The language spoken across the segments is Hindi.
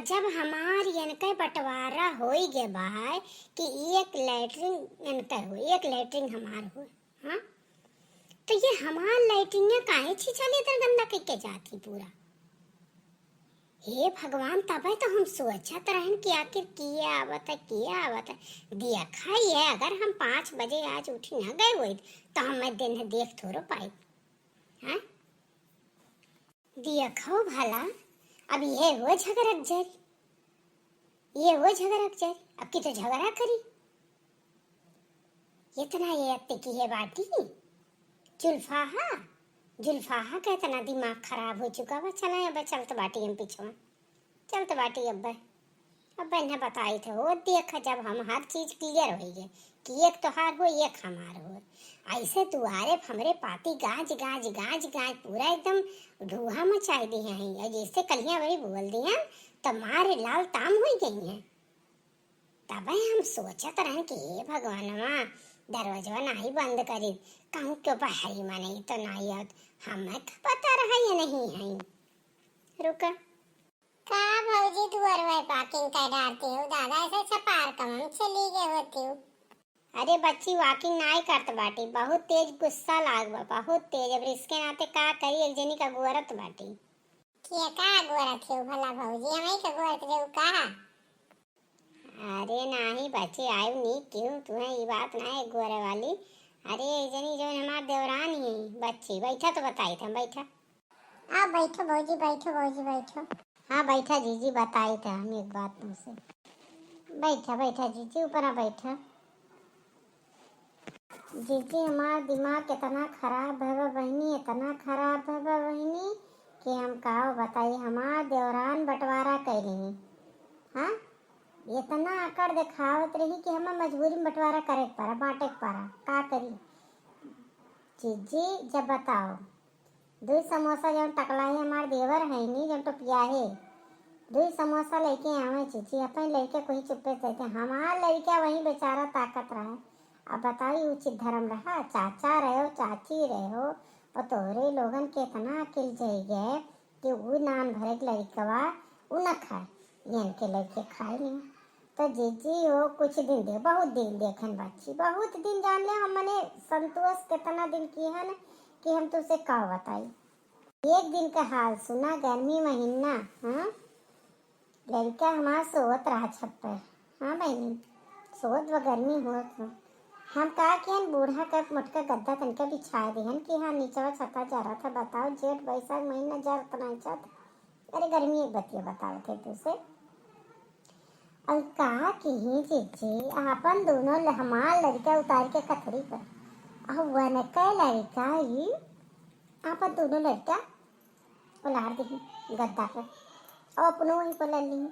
जब हमार इनका बंटवारा हो गया बाहर कि एक लैट्रिन इनका हो, एक लैट्रिन हमार हो, हाँ, तो ये हमार लैट्रिन काहे छिछले इधर गंदा करके जाती पूरा। हे भगवान, तब तो हम सोचत रहन कि आखिर किया आवत है देखा ही है। अगर हम 5 बजे आज उठी न गए हुए तो हम दिन देख थोड़ो पाए। हाँ, देखो भला, अब ये हो झगड़क जरी, ये हो झगड़क जरी, अब की तो झगड़ा करी। इतना ये अत्ते की है बाटी जुल्फाहा, जुल्फाहा का इतना दिमाग खराब हो चुका बा। चला अब चलत बाटी हम पीछे चलत बाटी। अब ने बताई थे वो देख, जब हम हर चीज क्लियर हो गए कि एक तोहार हो एक हमार हो, ऐसे दुआरे हमरे पाती गाज गाज गाज गाज पूरा एकदम धुआं मचाई दी हैं। जैसे कलियां बड़ी बोल दी हैं तो मारे लाल ताम हो गई हैं। तब हम सोचत रहे कि हे भगवानवा, दरवाजा नहीं बंद करी, कहूँ क्यों बहरी में नहीं तो नहीं आत, हमें पता रहा ये नहीं है। रुका का भौजी दुआर में पार्किंग कर डालती हो दादा, ऐसे छपार कम चली गए होती हो। अरे बच्ची वॉकिंग नहीं करत बाटी, बहुत तेज गुस्सा लाग बा, बहुत तेज। अब इसके नाते का करी, एक जनी का गोरत बाटी। क्या का गोरत है भला भौजी, हमें का गोरत रे का? अरे नहीं बच्चे, आयु नहीं क्यों तुम्हें ये बात ना है गोरे वाली। अरे एक जनी जो हमार देवरान ही बच्ची, बैठा तो बताई था, बैठा। हाँ बैठो भौजी, बैठो भौजी बैठो। हाँ बैठा जीजी, बताई था हम एक बात तुमसे। बैठा बैठा जीजी, ऊपर आ बैठा। जीजी हमारा दिमाग कितना खराब है बहनी, इतना खराब है बहनी कि हम कहो बताइए। हमारा देवरान बंटवारा कर रही, हाँ, इतना आकर दिखावत रही कि हमें मजबूरी में बंटवारा करे पड़ा, बांटे पड़ा, का करी जीजी। जब बताओ 2 समोसा जब टकला है हमारे देवर है नहीं, जब तो पिया है 2 समोसा लेके आवे चीची, अपने लड़के को ही चुप्पे देते, हमारा लड़का वही बेचारा ताकत रहा। अब बताइए उचित धर्म रहा, चाचा रहो चाची रहो, और तोहरे लोगन के इतना अकिल जाई गए कि वो नान भरे लड़कवा वो न खाए, इनके लड़के खाए नहीं। तो जीजी वो कुछ दिन दे, बहुत दिन देखन बच्ची, बहुत दिन जान ले हमने संतोष कितना दिन की है न कि हम तुझसे का बताई। एक दिन का हाल सुना, गर्मी महीना, हाँ, लड़का हमारा सोत रहा छप्पर, हाँ बहनी, सोत व गर्मी हो। हम कहा कि हम बूढ़ा का मोटका गद्दा तनका बिछा दिहन कि हाँ नीचे छता जा रहा था। बताओ जेठ बैसाख महीना जा रहा छत, अरे गर्मी एक बतिया बताओ थे तुझसे। अब कहा कि ही जीजी अपन दोनों हमार लड़का उतार के कथरी पर, अब वन का लड़का ही अपन दोनों लड़का उलार दी गद्दा पर, और अपनों वहीं पर ली।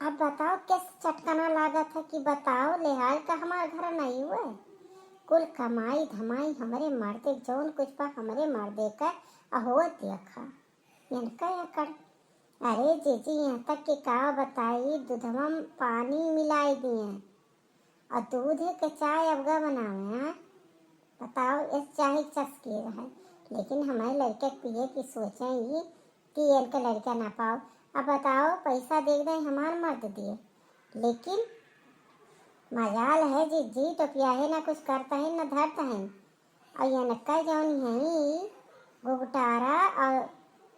अब बताओ किस चटकाना लागत है कि बताओ लेहाल का हमारे घर नहीं हुआ, कुल कमाई धमाई हमारे मर्दे जौन कुछ पा हमारे मर्दे का अहो देखा इनका यकड़। अरे जीजी यहाँ तक कि का बताई, दूधवा में पानी मिलाई दिए और दूध के चाय अबगा बनावे हैं। बताओ इस चाय चस्की रहा, लेकिन हमारे लड़के पिए की सोचेंगी कि इनका लड़का ना पाओ। अब बताओ पैसा दे दे हमार मर्द दिए, लेकिन मजाल है जी तो पिया है ना कुछ करता है ना धरता है। और ये नक्का जौन है गुगटारा, और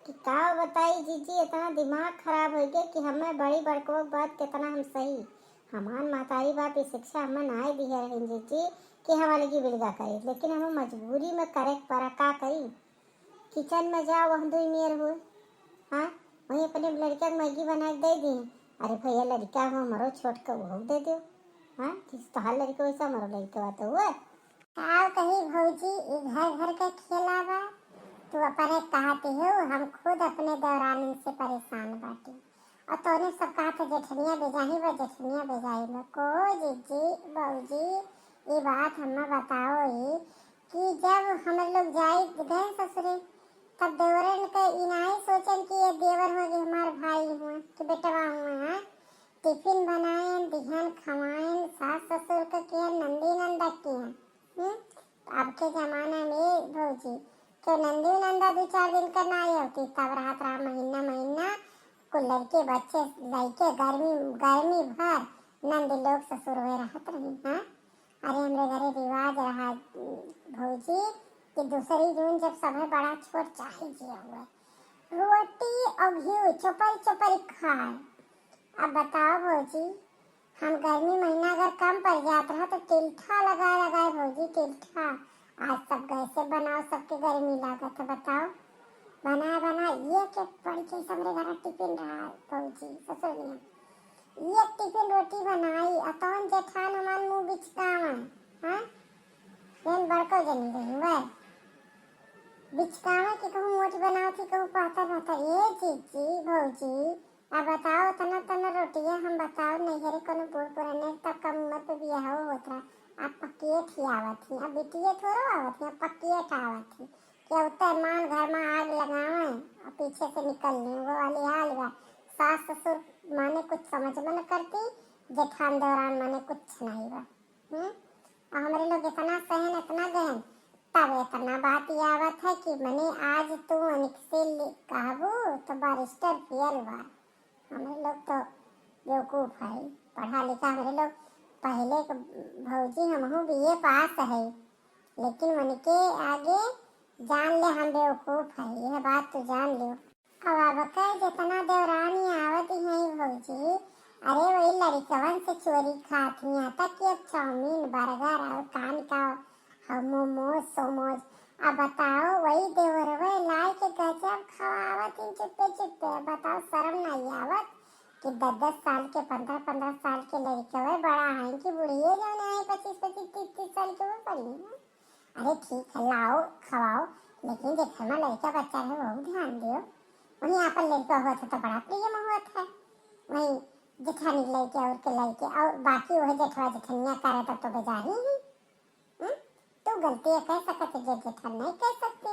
कि का बताई जीजी इतना दिमाग खराब हो गया कि हमें बड़ी बड़को बात कितना हम सही, हमार मातारी बाप की शिक्षा हमें ना दी है जीजी कि हमारे की बिलगा करे, लेकिन हमें मजबूरी में करे पड़ा, का करी। किचन में जाओ वह 2 मेर हो, हाँ, वहीं अपने लड़का को मैगी बना के दे दी। अरे भैया लड़का हो मरो छोट कर वो दे दो, हाँ, तोहार लड़का वैसा मरो लड़का तो हुआ आओ कहीं भौजी घर घर का खेला बा, तू अपने कहते हो हम खुद अपने दौरान से परेशान बाटे, और तोने सब कहा था जेठनिया बेजाही व जेठनिया बेजाही लो को जीजी भौजी। ये बात हमें बताओ ही कि जब हम लोग जाए गए ससुरे तब देवरन का इनाई सोचन कि ये देवर हो गए हमारे भाई हुआ कि बेटवा हुआ, टिफिन बनाएं दिहन खवाएं, सास ससुर का किया नंदी नंदा किया। अब के जमाना में भौजी तो नंदी नंदा 2-4 दिन का नहीं होती, तब रात महीना महीना कुल लड़के बच्चे लड़के गर्मी गर्मी भर नंद लोग ससुर हुए रहत रही। हाँ, अरे हमरे घरे रिवाज रहा भौजी कि दूसरी जून जब समय बड़ा छोट चाहे जिया हुआ रोटी और घी चौपल चौपल खाए। अब बताओ भौजी, हम गर्मी महीना अगर कम पड़ जाता रहा तो टिल्ठा लगाए भौजी, टिल्ठा। आज सब कैसे बनाओ, सबके गर्मी लागत है, बताओ। बना ये के पड़ी के हमरे घर टिफिन रहा भौजी ससुर ने ये टिफिन रोटी बनाई अतौन जेठान हमान मुंह बिचकावा। हाँ, लेन बड़को जनी रही वह बिचकावा कि कहूँ मोट बनाओ थी कहूँ पाता ये चीची भौजी। अब बताओ तना तना रोटियां हम बताओ नैहरे कोनो बूढ़ पुराने तब कम उम्र पे बियाह होत रहा। अब पक्किए खियावत थी, अब बिटिए थोड़ा आवत थी, अब पक्किए खावत थी। क्या उत्तर मान घर में आग लगावे और पीछे से निकलने वो वाली हाल बा। सास ससुर माने कुछ समझ में न करती, जेठान देवरान माने कुछ नहीं बा। और हमारे लोग इतना सहन इतना गहन, तब इतना बात ये आवत है कि मने आज तू अनिक से कहबू तो बारिस्टर पियल बा। हमारे लोग तो बेवकूफ है, पढ़ा लिखा हमारे लोग पहले भौजी हमहू बीए पास है, लेकिन मन के आगे जान ले हम बेवकूफ है, यह बात तो जान लो। अब जितना देवरानी आवत है भौजी, अरे वही लड़कवन से चोरी खाती हैं तक कि अब चाउमीन बर्गर और कान का मोमोज सोमोज। अब बताओ वही देवरवे लाई के गजब खवावत इन चुप्पे चुप्पे। बताओ शर्म नहीं आवत कि 10-10 साल के 15-15 साल के लड़के हुए बड़ा है कि बुढ़िए जो है 25-25 30-30 साल के वो पड़ी है। अरे ठीक है लाओ खवाओ, लेकिन देखो ना लड़का बच्चा है वो ध्यान दो। वहीं यहाँ पर लड़का हुआ था तो बड़ा प्रिय हुआ था, वहीं जेठानी लड़के और के लड़के और बाकी वह जेठवा जेठनिया करे तब तो बेजारी ही। तो गलती कह सकते जो जेठन नहीं कह सकते।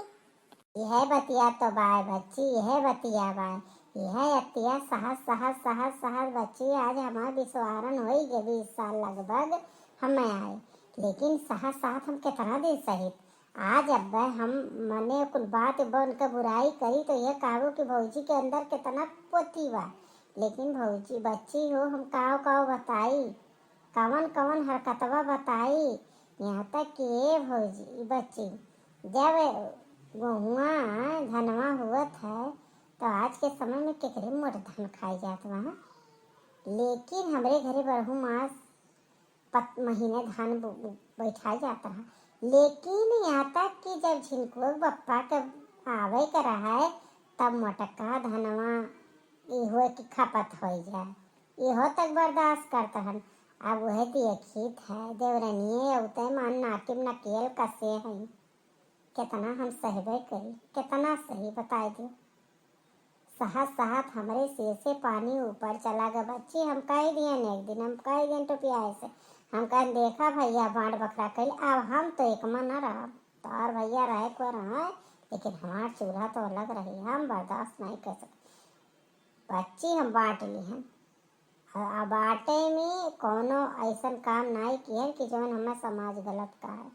यह बतिया तो बाय बच्ची, यह बतिया बाय, यह अतिया सहस बच्ची। आज हमारे विश्वारन हो गए 20 साल लगभग हमें आए, लेकिन सहस हम कितना दिन सहित। आज अब हम मने कुल बात बन के बुराई करी तो यह कहो कि भौजी के अंदर कितना पोती बा, लेकिन भौजी बच्ची हो हम काव बताई, कवन हरकतवा बताई। यहाँ तक कि भौजी बच्ची जब गहुआ धनवा हुआ था तो आज के समय में केकरे मोट धान खाई जात वहाँ, लेकिन हमारे घरे बरहू मास महीने धान बैठा जाता है। लेकिन यहाँ तक कि जब झिनको बप्पा के आवे का रहा है तब मोटका धनवा इहो की खपत हो जाए, इहो तक बर्दाश्त करता है। अब वह देखित है देवरनिये उते मान नाटिम नकेल कसे हैं, कितना हम सहबे करी, कितना सही बताए दो। सहत हमरे सिर से पानी ऊपर चला गया बच्ची। हम कह दिए एक दिन, हम कह दिए टोपिया से, हम कह देखा भैया बांट बखरा कल। अब हम तो एक मन न रहा, तार भैया रहे को रहा, लेकिन हमार चूल्हा तो अलग रही, हम बर्दाश्त नहीं कर सकते बच्ची। हम बांट ली हैं, बाटे में कोनो ऐसा काम नहीं किए कि जो हमें समाज गलत का है।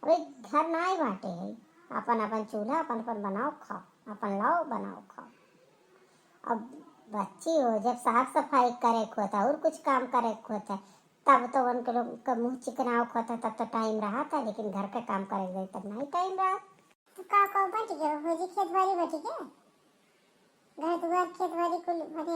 अरे घर नहीं बांटे है, अपन अपन चूल्हा अपन अपन बनाओ खाओ, अपन लाओ बनाओ खाओ। अब बच्ची हो जब साफ सफाई करे को था और कुछ काम करे को था तब तो उनके लोग का मुँह चिकनाव खोता, तब तो टाइम रहा था, लेकिन घर का काम करे गए तब नहीं टाइम रहा। तो का बच गया भौजी, खेत बाड़ी बच गया, घर दुआर खेत बाड़ी कुल बने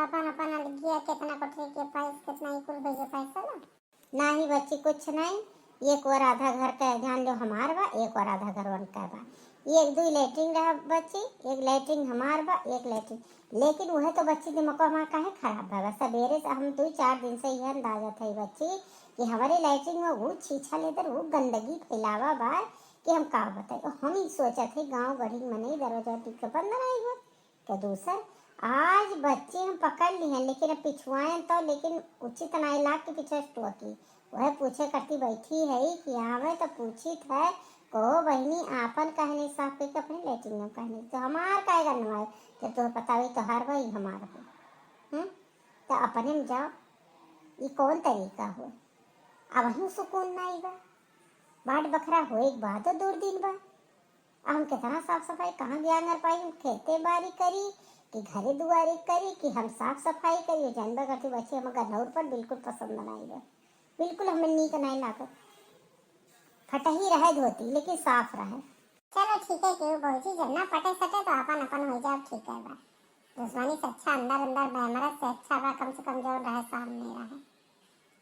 अपन गया, कितना कटरे के पास कितना ही कुल भैया पैसा ना नहीं बच्ची कुछ नहीं। एक और आधा घर का जान लो हमार बा, एक और आधा घर उनका बा, एक 2 लेटरिन रहा बच्ची, एक लेटरिन हमार बा एक लेटरिन, लेकिन वह तो बच्ची दिमाग हमारा काहे खराब है। सवेरे से हम 2-4 दिन से यह अंदाजा था बच्ची कि हमारे लेटरिन में वो छीछा लेकर वो गंदगी फैलावा बा कि हम का बताए। हम ही सोचा थे गाँव गढ़ी में नहीं दरवाजा टिक बंद नहीं हुआ तो दूसर आज बच्चे हम पकड़ ली हैं, लेकिन अब पिछुआए तो, लेकिन उचित नहीं लाग के पीछे की वह पूछे करती बैठी है कि आवे तो पूछी है कहो बहनी आपन कहे नहीं साफ करके अपने लेटरिन में कहने तो हमार काहे करना है जब तुम्हें पता तो हर भाई हमारा हो। तो अपने में जाओ, ये कौन तरीका हो। अब हम सुकून नहीं बा, बाट बखरा हो एक बाद दूर दिन बा। हम कितना साफ सफाई कहाँ ज्ञान कर पाई, हम खेते बारी करी कि घरे दुआरी करी कि हम साफ सफाई करी। जानबा करती बच्चे हम गनौर पर बिल्कुल पसंद नहीं है, बिल्कुल हमें नीक नहीं लागत। फटही रहे धोती लेकिन साफ रहे। चलो ठीक है क्यों बहुजी, जब ना पटे सटे तो अपन अपन हो जाए, ठीक है बा। दुश्मनी से अच्छा अंदर अंदर बेमरत से अच्छा बा, कम से कम जो रहे सामने रहे,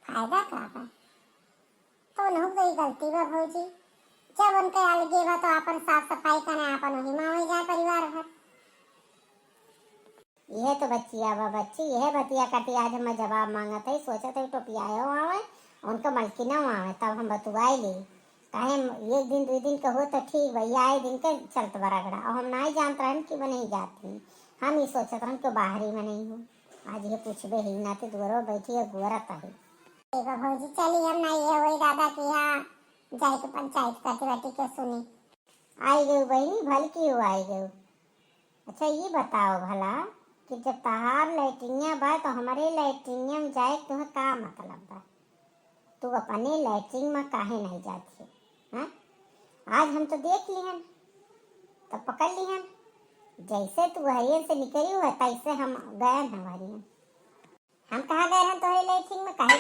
फायदा का बा। तो उन्हों गई गलती बा भौजी, जब उनके अलगे बा तो अपन साफ सफाई करे, अपन वही माँ हो जाए परिवार भर। यह तो बच्चिया बा बच्ची, यह बतिया करती आज हम जवाब मांगा थे, सोचा थे टोपियाए आवे उनका मलकिना आवे तब हम बतुआई ली। काहे एक दिन 2 दिन का हो तो ठीक भैया, आए दिन के चलत बरागड़ा। और हम नहीं जानते रहन कि मैं नहीं जाती, हम ही सोचते रहन कि बाहरी में नहीं हूँ। आज ये पूछबे ही ना तो दूरो बैठी है गुरत है। देखो भौजी चली हम नहीं है वही दादा की यहाँ जाए के पंचायत करती बैठी के सुनी। आई गई बहनी भल की हो आई गई। अच्छा ये बताओ भला कि जब तहार लैट्रिनिया बा तो हमारे लैट्रिनिया में जाए तुम्हें का मतलब बा? तू अपने लैट्रिन में काहे नहीं जाती है? हाँ? आज हम तो देख लिहन तो पकड़ लिहन, जैसे तू हरियन से निकली हुआ तैसे हम गए हैं हरियन। हम कहाँ गए हैं तुम्हारे लैट्रिन में, काहे?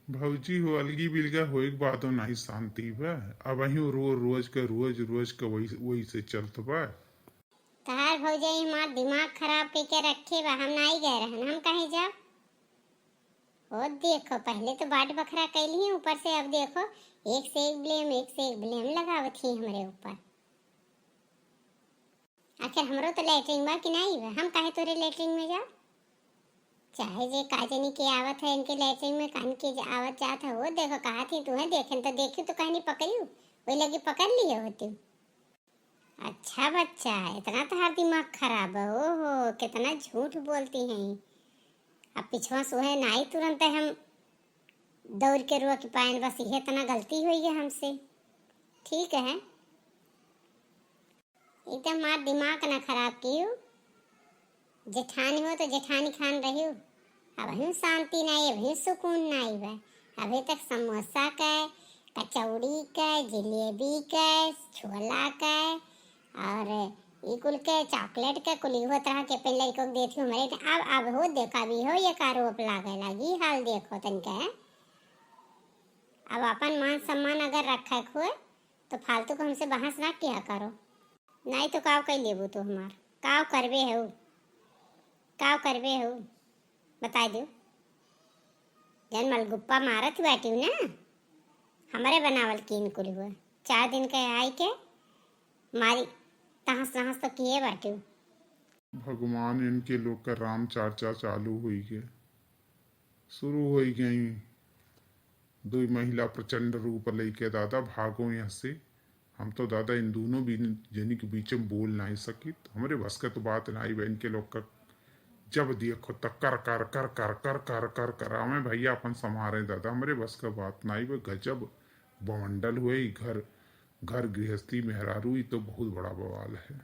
भौजी हो अलगी बिलगा हो एक बात नहीं शांति बा। अब अही रोज के वही से चलत बा। तहार भौजाई हमार दिमाग खराब करके रखे बा, हम नहीं गए रहन, हम कहीं जाओ। ओ देखो पहले तो बाट बखरा कैली ही, ऊपर से अब देखो एक से एक ब्लेम लगावत ही हमारे ऊपर। आखिर हमरो तो लैट्रिन बा कि नहीं बा, हम काहे तोरे लैट्रिन में जाओ? चाहे जे काजनी के आवत है इनके लैट्रिन में कान के आवत जात है, वो देखो कहा थी तुम्हें देखे तो देखी तो कहीं नहीं पकड़ी, वही लगी पकड़ लिए होती। अच्छा बच्चा है, इतना तो दिमाग खराब है, ओहो कितना झूठ बोलती हैं। अब पिछवा सोहे नहीं तुरंत हम दौड़ के रुआ की पायन, बस यह इतना गलती हुई है हमसे। ठीक है एकदम मार दिमाग ना खराब की हो, जेठानी हो तो जेठानी खान रही हो। अब हम शांति नहीं, अभी सुकून नहीं है। अभी तक समोसा का, कचौड़ी का, जलेबी का, छोला का और कुल के चॉकलेट के कुल हो तरह के पहले को देती हूँ मेरे। अब हो देखा भी हो ये कारोप लागे लगी, हाल देखो तनका। अब अपन मान सम्मान अगर रखा हुए तो फालतू को हमसे बहस ना किया करो, नहीं तो काव कर लेबू तो हमार काव करबे हो बता दो। जन मलगुप्पा मारत बैठी हूँ ना, हमारे बनावल कीन कुल हुआ 4 दिन के आई के मारी तहस नहस तो किए बैठी हूँ। भगवान इनके लोग का राम चर्चा चालू हुई गए, शुरू हो गई। 2 महिला प्रचंड रूप लेके दादा भागो यहाँ से। हम तो दादा इन दोनों भी जनी के बीच में बोल नहीं सकी, तो हमारे बस का तो बात नहीं बा। इनके लोग का जब देखो तो कर कर कर कर कर कर कर कर हमें भैया अपन संभारे दादा, हमारे बस का बात नहीं बा। गजब बवंडल हुए घर घर गृहस्थी मेहरारू, तो बहुत बड़ा बवाल है।